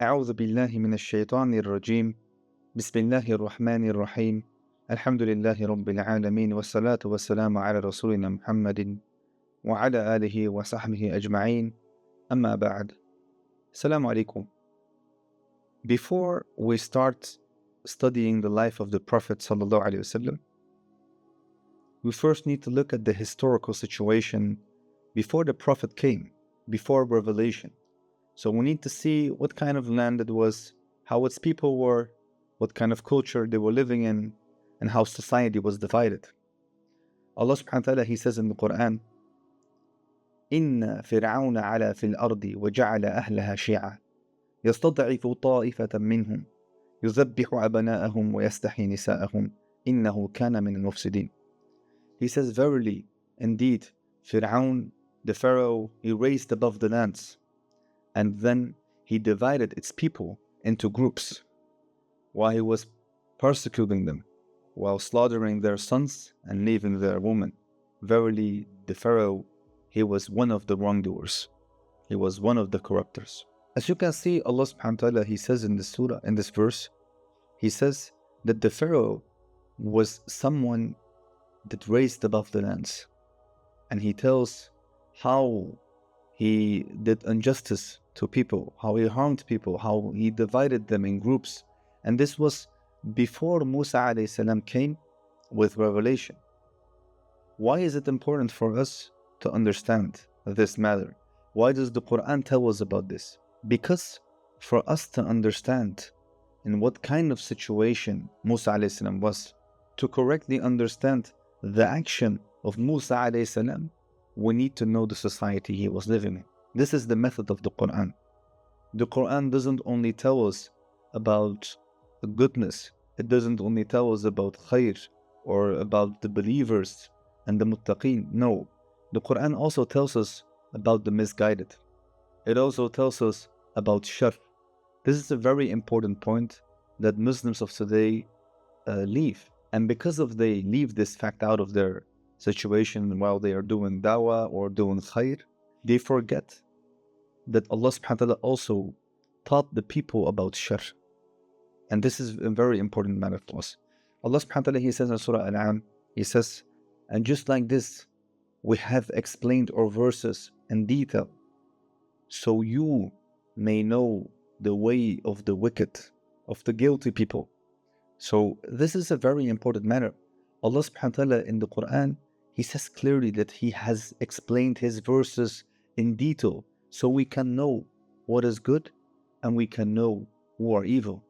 أعوذ بالله من الشيطان الرجيم بسم الله الرحمن الرحيم الحمد لله رب العالمين والصلاة والسلام على رسولنا محمد وعلى آله وصحبه أجمعين أما بعد. السلام عليكم. Before we start studying the life of the Prophet sallallahu alaihi wasallam, we first need to look at the historical situation before the Prophet came, before revelation. So we need to see what kind of land it was, how its people were, what kind of culture they were living in, and how society was divided. Allah subhanahu wa ta'ala, He says in the Qur'an, إِنَّ فِرْعَوْنَ عَلَى فِي الْأَرْضِ وَجَعَلَ أَهْلَهَا شِيَعًا يَسْتَضْعِفُ طَائِفَةً مِّنْهُمْ يُذَبِّحُ أَبْنَاءَهُمْ وَيَسْتَحْيِي نِسَاءَهُمْ إِنَّهُ كَانَ مِنَ الْمُفْسِدِينَ. He says, verily, indeed, Fir'awn, the Pharaoh, he raised above the lands, and then he divided its people into groups while he was persecuting them, while slaughtering their sons and leaving their women. Verily, the Pharaoh, he was one of the wrongdoers. He was one of the corruptors. As you can see, Allah subhanahu wa ta'ala, He says in this surah, in this verse, He says that the Pharaoh was someone that raised above the lands. And He tells how he did injustice to people, how he harmed people, how he divided them in groups. And this was before Musa alayhi salam came with revelation. Why is it important for us to understand this matter? Why does the Qur'an tell us about this? Because for us to understand in what kind of situation Musa alayhi salam was, to correctly understand the action of Musa alayhi salam, we need to know the society he was living in. This is the method of the Qur'an. The Qur'an doesn't only tell us about goodness, it doesn't only tell us about khair or about the believers and the muttaqeen. No, the Qur'an also tells us about the misguided. It also tells us about shar. This is a very important point that Muslims of today leave. And because of they leave this fact out of their situation while they are doing dawah or doing khair, they forget that Allah subhanahu wa ta'ala also taught the people about shar. And this is a very important matter for us. Allah subhanahu wa ta'ala, He says in Surah Al-An'am, He says, and just like this, we have explained our verses in detail, so you may know the way of the wicked, of the guilty people. So this is a very important matter. Allah subhanahu wa ta'ala in the Qur'an, He says clearly that He has explained His verses in detail, so we can know what is good and we can know who are evil.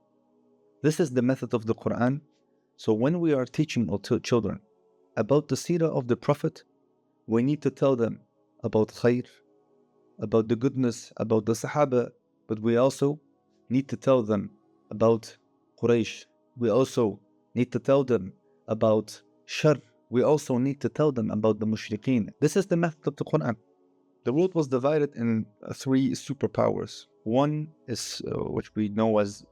This is the method of the Qur'an. So when we are teaching our children about the Seerah of the Prophet, we need to tell them about khair, about the goodness, about the Sahaba, but we also need to tell them about Quraysh. We also need to tell them about shar. We also need to tell them about the mushrikeen. This is the method of the Qur'an. The world was divided in three superpowers. One is, which we know as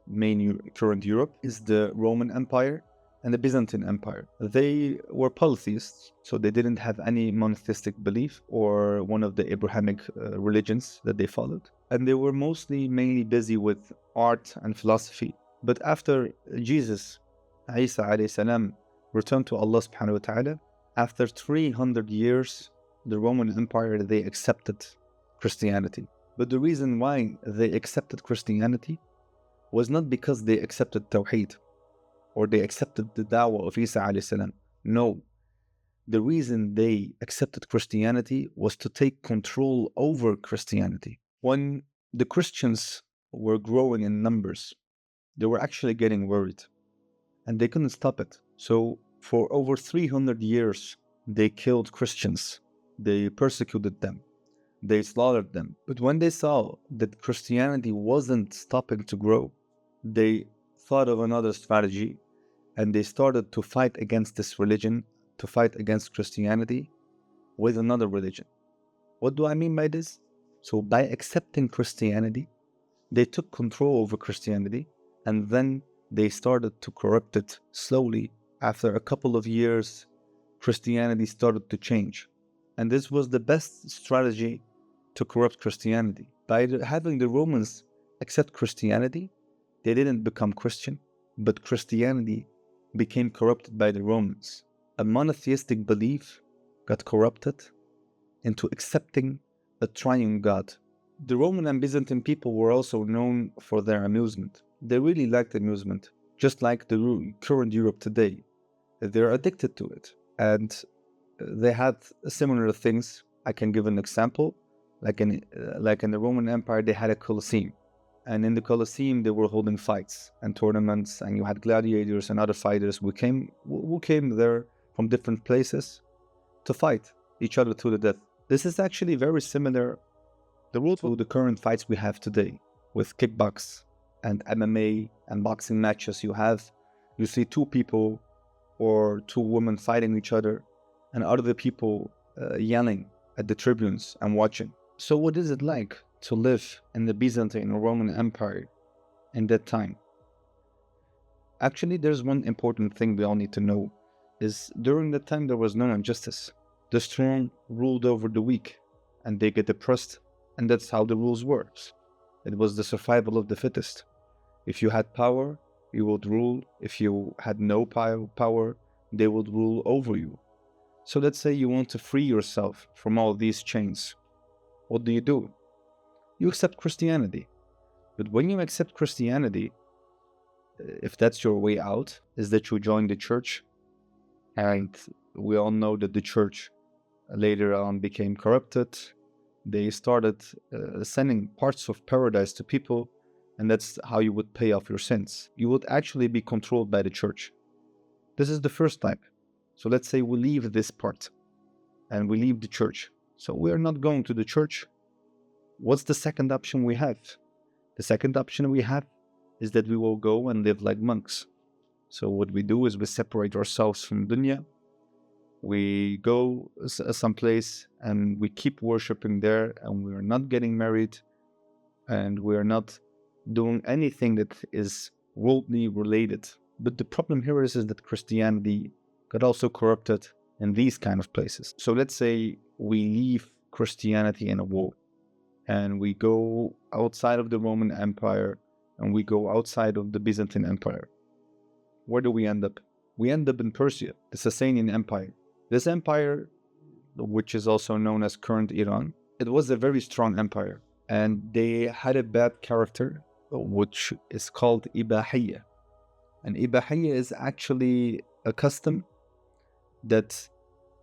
current Europe, is the Roman Empire and the Byzantine Empire. They were polytheists, so they didn't have any monotheistic belief or one of the Abrahamic religions that they followed. And they were mainly busy with art and philosophy. But after Jesus, Isa alayhi salam, returned to Allah subhanahu wa ta'ala, after 300 years, the Roman Empire, they accepted Christianity. But the reason why they accepted Christianity was not because they accepted Tawheed or they accepted the dawah of Isa alayhi salam. No. The reason they accepted Christianity was to take control over Christianity. When the Christians were growing in numbers, they were actually getting worried and they couldn't stop it. So for over 300 years, they killed Christians. They persecuted them. They slaughtered them. But when they saw that Christianity wasn't stopping to grow, they thought of another strategy and they started to fight against this religion, to fight against Christianity with another religion. What do I mean by this? So by accepting Christianity, they took control over Christianity and then they started to corrupt it slowly. After a couple of years, Christianity started to change. And this was the best strategy to corrupt Christianity. By having the Romans accept Christianity, they didn't become Christian, but Christianity became corrupted by the Romans. A monotheistic belief got corrupted into accepting a triune God. The Roman and Byzantine people were also known for their amusement. They really liked amusement, just like the current Europe today. They're addicted to it. And they had similar things. I can give an example. Like in the Roman Empire, they had a Colosseum. And in the Colosseum, they were holding fights and tournaments, and you had gladiators and other fighters who came there from different places to fight each other to the death. This is actually very similar to the current fights we have today with kickbox and MMA and boxing matches. You see two people or two women fighting each other and other people yelling at the tribunes and watching. So what is it like to live in the Byzantine or Roman Empire in that time? Actually, there's one important thing we all need to know, is during that time there was no injustice. The strong ruled over the weak, and they get oppressed, and that's how the rules works. It was the survival of the fittest. If you had power, you would rule. If you had no power, they would rule over you. So let's say you want to free yourself from all these chains. What do? You accept Christianity. But when you accept Christianity, if that's your way out, is that you join the church. And we all know that the church later on became corrupted. They started sending parts of paradise to people, and that's how you would pay off your sins. You would actually be controlled by the church. This is the first type. So let's say we leave this part and we leave the church. So we are not going to the church. What's the second option we have? The second option we have is that we will go and live like monks. So what we do is we separate ourselves from dunya. We go someplace and we keep worshipping there, and we are not getting married, and we are not doing anything that is worldly related. But the problem here is that Christianity got also corrupted in these kind of places. So let's say we leave Christianity in a war, and we go outside of the Roman Empire, and we go outside of the Byzantine Empire. Where do we end up? We end up in Persia, the Sasanian Empire. This empire, which is also known as current Iran, it was a very strong empire, and they had a bad character, which is called Ibahiyya. And Ibahiyya is actually a custom that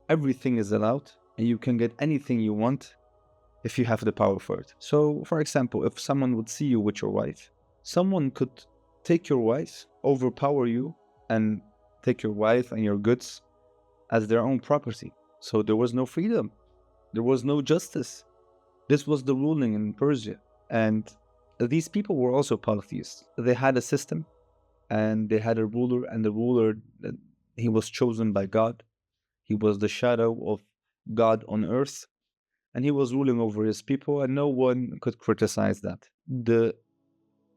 everything is allowed, and you can get anything you want if you have the power for it. So, for example, if someone would see you with your wife, someone could take your wife, overpower you, and take your wife and your goods as their own property. So there was no freedom. There was no justice. This was the ruling in Persia. And these people were also polytheists. They had a system, and they had a ruler, and the ruler, he was chosen by God. He was the shadow of God on earth, and he was ruling over his people, and no one could criticize that. The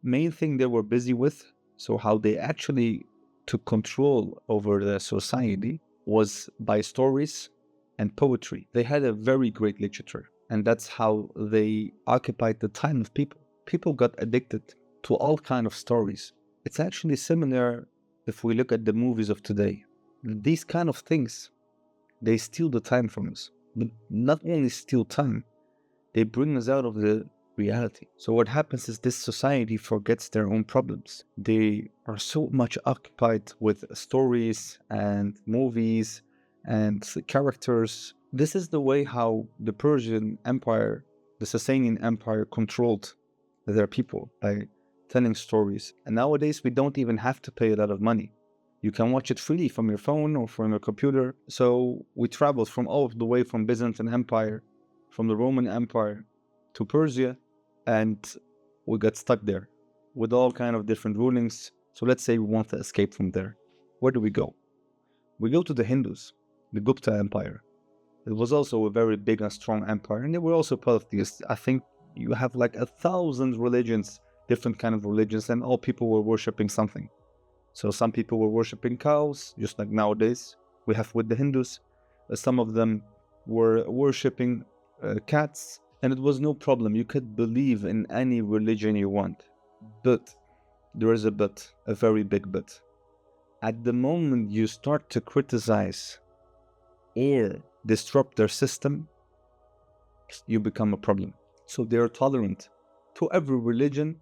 main thing they were busy with, so how they actually took control over the society, was by stories and poetry. They had a very great literature, and that's how they occupied the time of people. People got addicted to all kinds of stories. It's actually similar if we look at the movies of today. These kind of things, they steal the time from us. But not only steal time, they bring us out of the reality. So what happens is this society forgets their own problems. They are so much occupied with stories and movies and characters. This is the way how the Persian Empire, the Sasanian Empire, controlled their people, by telling stories. And nowadays we don't even have to pay a lot of money. You can watch it freely from your phone or from your computer. So we traveled from all the way from Byzantine Empire, from the Roman Empire to Persia, and we got stuck there with all kind of different rulings. So let's say we want to escape from there. Where do we go? We go to the Hindus, the Gupta Empire. It was also a very big and strong empire, and they were also polytheists. I think you have like 1,000 religions, different kind of religions, and all people were worshipping something. So some people were worshipping cows, just like nowadays we have with the Hindus. Some of them were worshipping cats. And it was no problem. You could believe in any religion you want. But there is a but, a very big but. At the moment you start to criticize or disrupt their system, you become a problem. So they are tolerant to every religion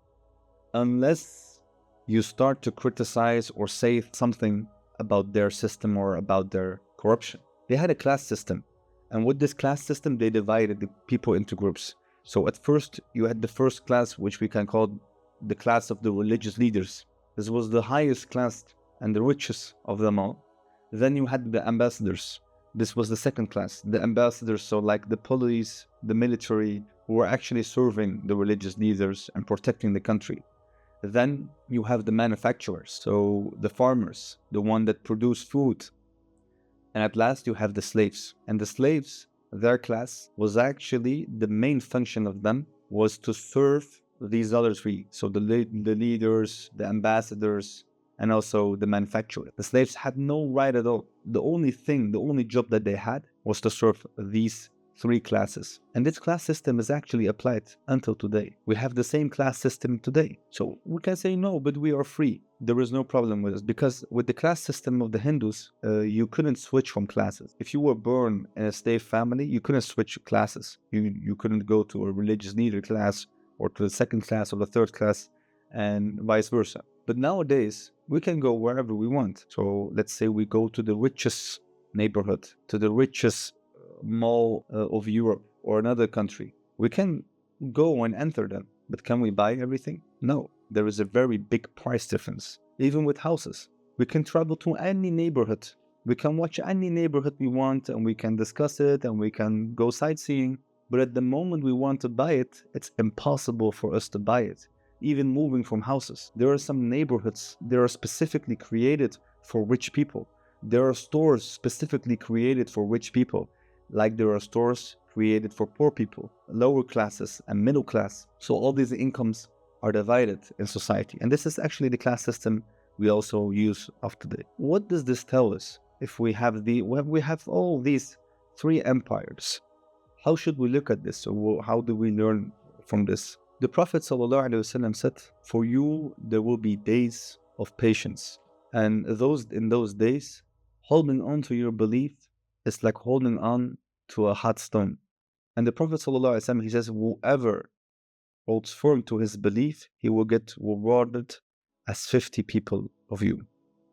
unless you start to criticize or say something about their system or about their corruption. They had a class system, and with this class system, they divided the people into groups. So at first, you had the first class, which we can call the class of the religious leaders. This was the highest class and the richest of them all. Then you had the ambassadors. This was the second class, the ambassadors, so like the police, the military, who were actually serving the religious leaders and protecting the country. Then you have the manufacturers, so the farmers, the one that produce food. And at last you have the slaves. And the slaves, their class, was actually the main function of them was to serve these other three. So the leaders, the ambassadors, and also the manufacturer. The slaves had no right at all. The only job that they had was to serve these three classes. And this class system is actually applied until today. We have the same class system today. So we can say no, but we are free. There is no problem with this, because with the class system of the Hindus, you couldn't switch from classes. If you were born in a slave family, you couldn't switch classes. You couldn't go to a religious leader class or to the second class or the third class, and vice versa. But nowadays, we can go wherever we want. So let's say we go to the richest neighborhood, to the richest mall of Europe or another country. We can go and enter them, but can we buy everything? No. There is a very big price difference. Even with houses, we can travel to any neighborhood. We can watch any neighborhood we want, and we can discuss it, and we can go sightseeing. But at the moment we want to buy it, it's impossible for us to buy it. Even moving from houses. There are some neighborhoods that are specifically created for rich people. There are stores specifically created for rich people, like there are stores created for poor people, lower classes and middle class. So all these incomes are divided in society. And this is actually the class system we also use of today. What does this tell us? If we have all these three empires, how should we look at this? So how do we learn from this? The Prophet ﷺ said, for you there will be days of patience. And in those days, holding on to your belief is like holding on to a hot stone. And the Prophet ﷺ, he says, whoever holds firm to his belief, he will get rewarded as 50 people of you.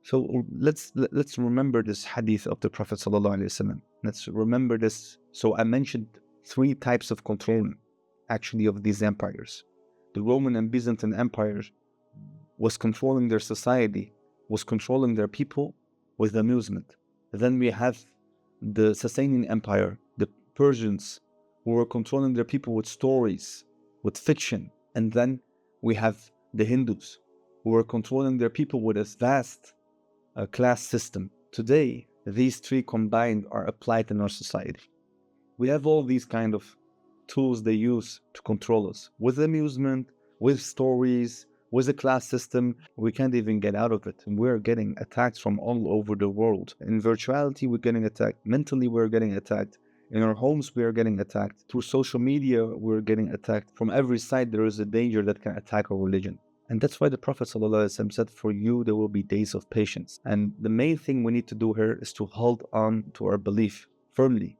So let's remember this hadith of the Prophet ﷺ. Let's remember this. So I mentioned three types of control, actually, of these empires. The Roman and Byzantine empires was controlling their society, was controlling their people with amusement. Then we have the Sasanian Empire, the Persians, who were controlling their people with stories, with fiction. And then we have the Hindus, who were controlling their people with a vast class system. Today, these three combined are applied in our society. We have all these kind of tools they use to control us, with amusement, with stories, with a class system. We can't even get out of it. And we're getting attacked from all over the world. In virtuality, we're getting attacked. Mentally, we're getting attacked. In our homes, we are getting attacked. Through social media, we're getting attacked. From every side, there is a danger that can attack our religion. And that's why the Prophet ﷺ said, for you, there will be days of patience. And the main thing we need to do here is to hold on to our belief firmly.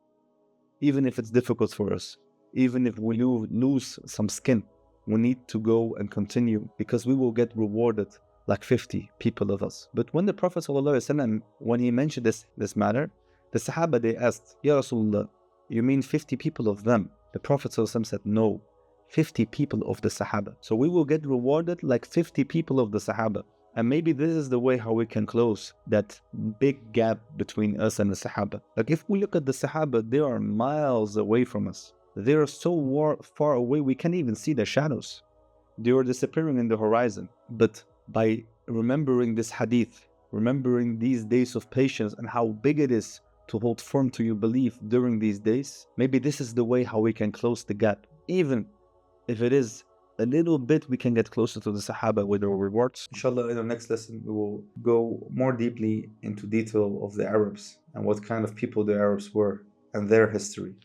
Even if it's difficult for us, even if we lose some skin, we need to go and continue, because we will get rewarded like 50 people of us. But when the Prophet ﷺ, when he mentioned this matter, the Sahaba, they asked, Ya Rasulullah, you mean 50 people of them? The Prophet ﷺ said, no, 50 people of the Sahaba. So we will get rewarded like 50 people of the Sahaba. And maybe this is the way how we can close that big gap between us and the Sahaba. Like if we look at the Sahaba, they are miles away from us. They are so far away, we can't even see their shadows. They are disappearing in the horizon. But by remembering this hadith, remembering these days of patience and how big it is to hold firm to your belief during these days, maybe this is the way how we can close the gap. Even if it is a little bit, we can get closer to the Sahaba with our rewards. Inshallah, in our next lesson, we will go more deeply into detail of the Arabs and what kind of people the Arabs were and their history.